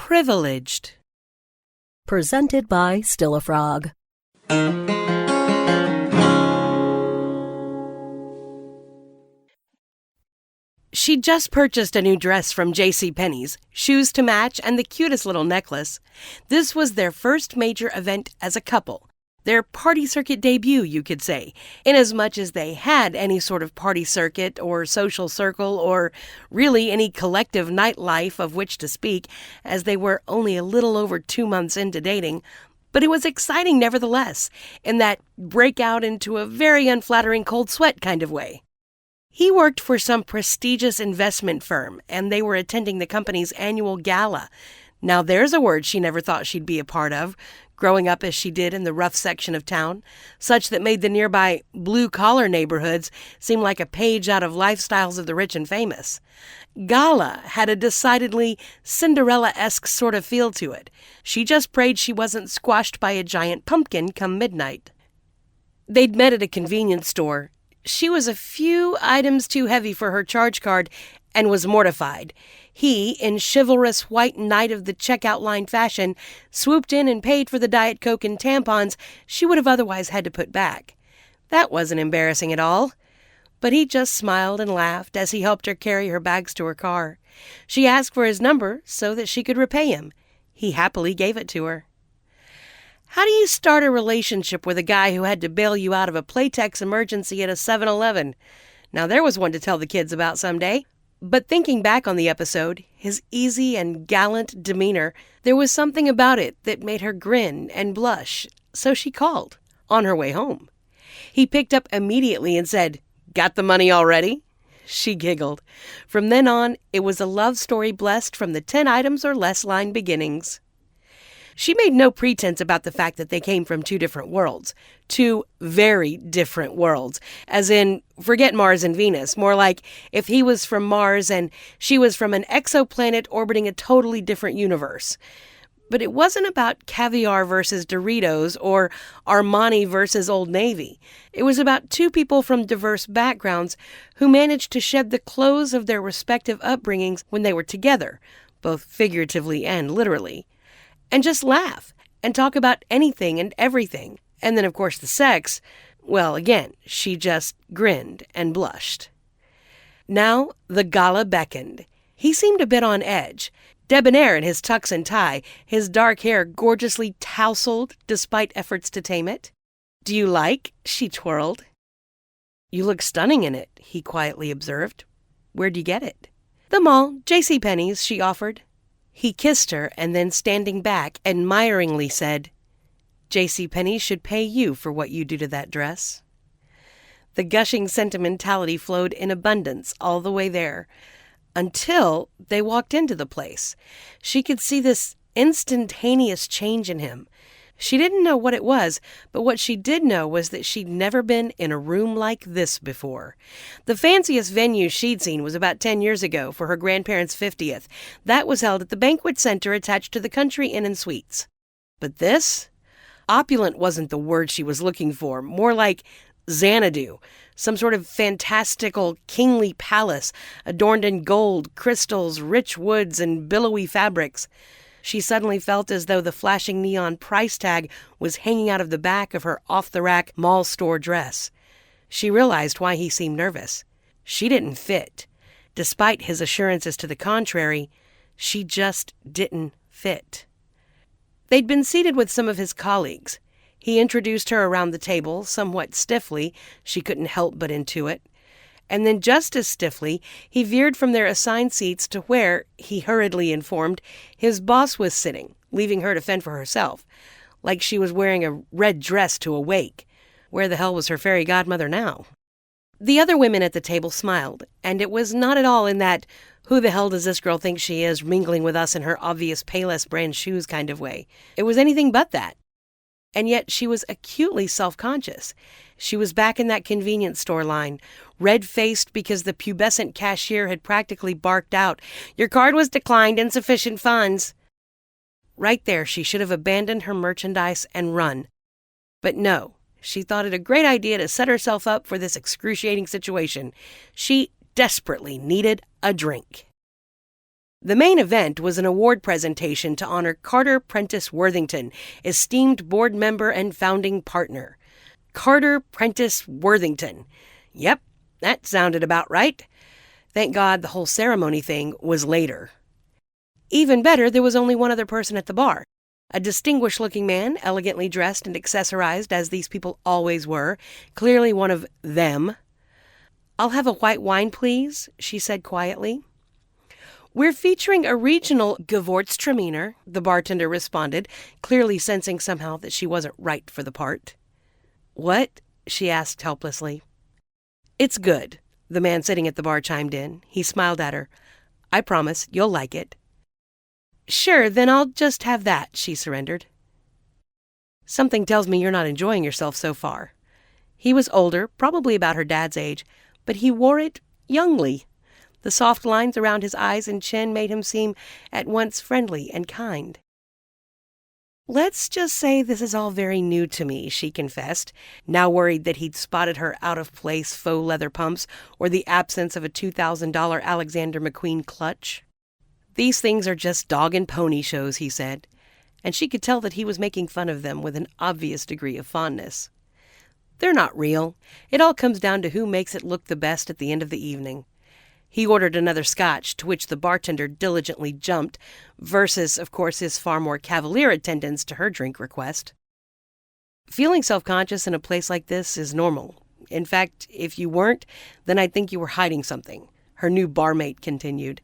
Privileged. Presented by Still a Frog. She'd just purchased a new dress from JCPenney's, shoes to match, and the cutest little necklace. This was their first major event as a couple. Their party circuit debut, you could say, inasmuch as they had any sort of party circuit or social circle or really any collective nightlife of which to speak, as they were only a little over 2 months into dating. But it was exciting nevertheless, in that break out into a very unflattering cold sweat kind of way. He worked for some prestigious investment firm, and they were attending the company's annual gala. Now there's a word she never thought she'd be a part of, growing up as she did in the rough section of town, such that made the nearby blue-collar neighborhoods seem like a page out of Lifestyles of the Rich and Famous. Gala had a decidedly Cinderella-esque sort of feel to it. She just prayed she wasn't squashed by a giant pumpkin come midnight. They'd met at a convenience store. She was a few items too heavy for her charge card and was mortified. He, in chivalrous white knight of the checkout line fashion, swooped in and paid for the Diet Coke and tampons she would have otherwise had to put back. That wasn't embarrassing at all. But he just smiled and laughed as he helped her carry her bags to her car. She asked for his number so that she could repay him. He happily gave it to her. How do you start a relationship with a guy who had to bail you out of a Playtex emergency at a 7-Eleven? Now there was one to tell the kids about someday. But thinking back on the episode, his easy and gallant demeanor, there was something about it that made her grin and blush, so she called, on her way home. He picked up immediately and said, "Got the money already?" She giggled. From then on, it was a love story blessed from the 10 items or less line beginnings. She made no pretense about the fact that they came from 2 different worlds. 2 very different worlds. As in, forget Mars and Venus. More like if he was from Mars and she was from an exoplanet orbiting a totally different universe. But it wasn't about caviar versus Doritos or Armani versus Old Navy. It was about 2 people from diverse backgrounds who managed to shed the clothes of their respective upbringings when they were together, both figuratively and literally. And just laugh and talk about anything and everything. And then, of course, the sex, well, again, she just grinned and blushed. Now, the gala beckoned. He seemed a bit on edge, debonair in his tux and tie, his dark hair gorgeously tousled despite efforts to tame it. "Do you like?" she twirled. "You look stunning in it," he quietly observed. "Where'd you get it?" "The mall, JCPenney's," she offered. He kissed her and then, standing back, admiringly said, "JCPenney should pay you for what you do to that dress." The gushing sentimentality flowed in abundance all the way there, until they walked into the place. She could see this instantaneous change in him. She didn't know what it was, but what she did know was that she'd never been in a room like this before. The fanciest venue she'd seen was about 10 years ago for her grandparents' 50th. That was held at the banquet center attached to the Country Inn and Suites. But this? Opulent wasn't the word she was looking for, more like Xanadu, some sort of fantastical kingly palace adorned in gold, crystals, rich woods, and billowy fabrics. She suddenly felt as though the flashing neon price tag was hanging out of the back of her off-the-rack mall store dress. She realized why he seemed nervous. She didn't fit. Despite his assurances to the contrary, she just didn't fit. They'd been seated with some of his colleagues. He introduced her around the table, somewhat stiffly. She couldn't help but intuit. And then just as stiffly, he veered from their assigned seats to where, he hurriedly informed, his boss was sitting, leaving her to fend for herself, like she was wearing a red dress to a wake. Where the hell was her fairy godmother now? The other women at the table smiled, and it was not at all in that, "Who the hell does this girl think she is, mingling with us in her obvious Payless brand shoes" kind of way. It was anything but that. And yet she was acutely self-conscious. She was back in that convenience store line, red-faced because the pubescent cashier had practically barked out, "Your card was declined, insufficient funds." Right there, she should have abandoned her merchandise and run. But no, she thought it a great idea to set herself up for this excruciating situation. She desperately needed a drink. The main event was an award presentation to honor Carter Prentice Worthington, esteemed board member and founding partner. Carter Prentice Worthington. Yep, that sounded about right. Thank God the whole ceremony thing was later. Even better, there was only one other person at the bar. A distinguished-looking man, elegantly dressed and accessorized as these people always were, clearly one of them. "I'll have a white wine, please," she said quietly. "We're featuring a regional Gewürztraminer," the bartender responded, clearly sensing somehow that she wasn't right for the part. "What?" she asked helplessly. "It's good," the man sitting at the bar chimed in. He smiled at her. "I promise you'll like it." "Sure, then I'll just have that," she surrendered. "Something tells me you're not enjoying yourself so far." He was older, probably about her dad's age, but he wore it youngly. The soft lines around his eyes and chin made him seem at once friendly and kind. "Let's just say this is all very new to me," she confessed, now worried that he'd spotted her out-of-place faux leather pumps or the absence of a $2,000 Alexander McQueen clutch. "These things are just dog and pony shows," he said, and she could tell that he was making fun of them with an obvious degree of fondness. "They're not real. It all comes down to who makes it look the best at the end of the evening." He ordered another scotch, to which the bartender diligently jumped, versus, of course, his far more cavalier attendance to her drink request. "Feeling self-conscious in a place like this is normal. In fact, if you weren't, then I'd think you were hiding something," her new barmate continued.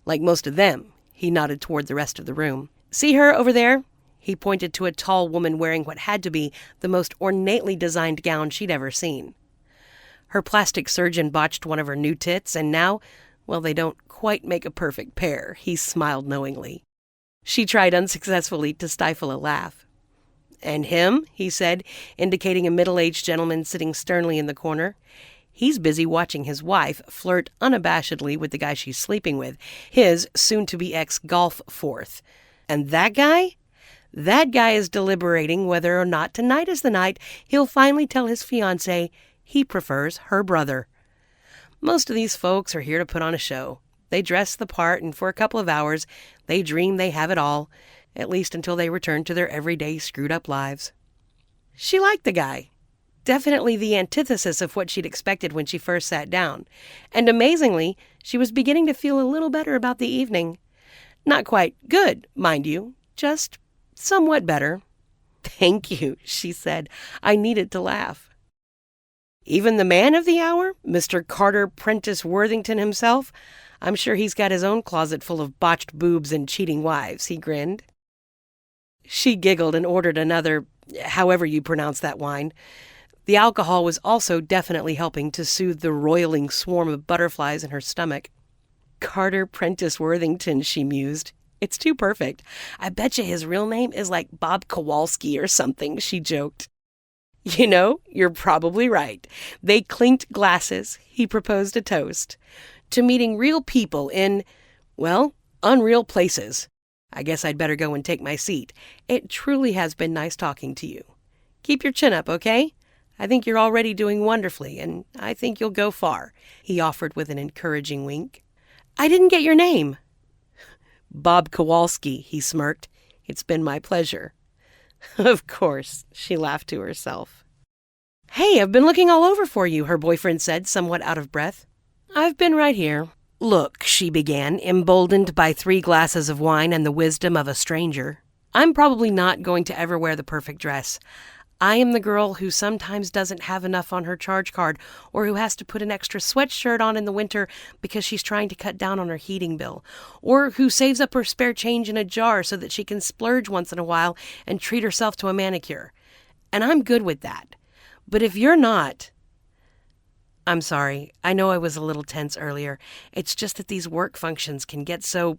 "Like most of them," he nodded toward the rest of the room. "See her over there?" He pointed to a tall woman wearing what had to be the most ornately designed gown she'd ever seen. Her plastic surgeon botched one of her new tits, and now, well, they don't quite make a perfect pair, he smiled knowingly. She tried unsuccessfully to stifle a laugh. "And him?" he said, indicating a middle-aged gentleman sitting sternly in the corner. "He's busy watching his wife flirt unabashedly with the guy she's sleeping with, his soon-to-be ex-golf fourth. And that guy? That guy is deliberating whether or not tonight is the night he'll finally tell his fiancée he prefers her brother. Most of these folks are here to put on a show. They dress the part, and for a couple of hours, they dream they have it all, at least until they return to their everyday screwed-up lives." She liked the guy. Definitely the antithesis of what she'd expected when she first sat down. And amazingly, she was beginning to feel a little better about the evening. Not quite good, mind you, just somewhat better. "Thank you," she said. "I needed to laugh." "Even the man of the hour, Mr. Carter Prentice Worthington himself? I'm sure he's got his own closet full of botched boobs and cheating wives," he grinned. She giggled and ordered another, however you pronounce that wine. The alcohol was also definitely helping to soothe the roiling swarm of butterflies in her stomach. "Carter Prentice Worthington," she mused. "It's too perfect. I betcha his real name is like Bob Kowalski or something," she joked. "You know, you're probably right." They clinked glasses. He proposed a toast. "To meeting real people in, well, unreal places. I guess I'd better go and take my seat. It truly has been nice talking to you. Keep your chin up, okay? I think you're already doing wonderfully, and I think you'll go far," he offered with an encouraging wink. "I didn't get your name." "Bob Kowalski," he smirked. "It's been my pleasure." "Of course," she laughed to herself. "Hey, I've been looking all over for you," her boyfriend said, somewhat out of breath. "I've been right here." "Look," she began, emboldened by 3 glasses of wine and the wisdom of a stranger. "I'm probably not going to ever wear the perfect dress. I am the girl who sometimes doesn't have enough on her charge card, or who has to put an extra sweatshirt on in the winter because she's trying to cut down on her heating bill, or who saves up her spare change in a jar so that she can splurge once in a while and treat herself to a manicure. And I'm good with that. But if you're not..." "I'm sorry. I know I was a little tense earlier. It's just that these work functions can get so..."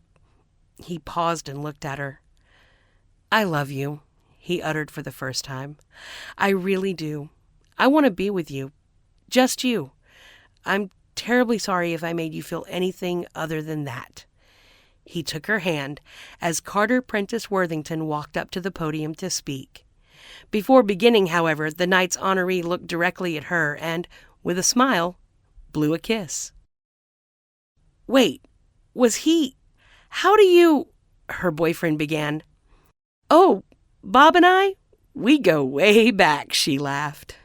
He paused and looked at her. "I love you," he uttered for the first time. "I really do. I want to be with you. Just you. I'm terribly sorry if I made you feel anything other than that." He took her hand as Carter Prentice Worthington walked up to the podium to speak. Before beginning, however, the night's honoree looked directly at her and, with a smile, blew a kiss. "Wait, was he... How do you—" her boyfriend began. "Oh, Bob and I? We go way back," she laughed.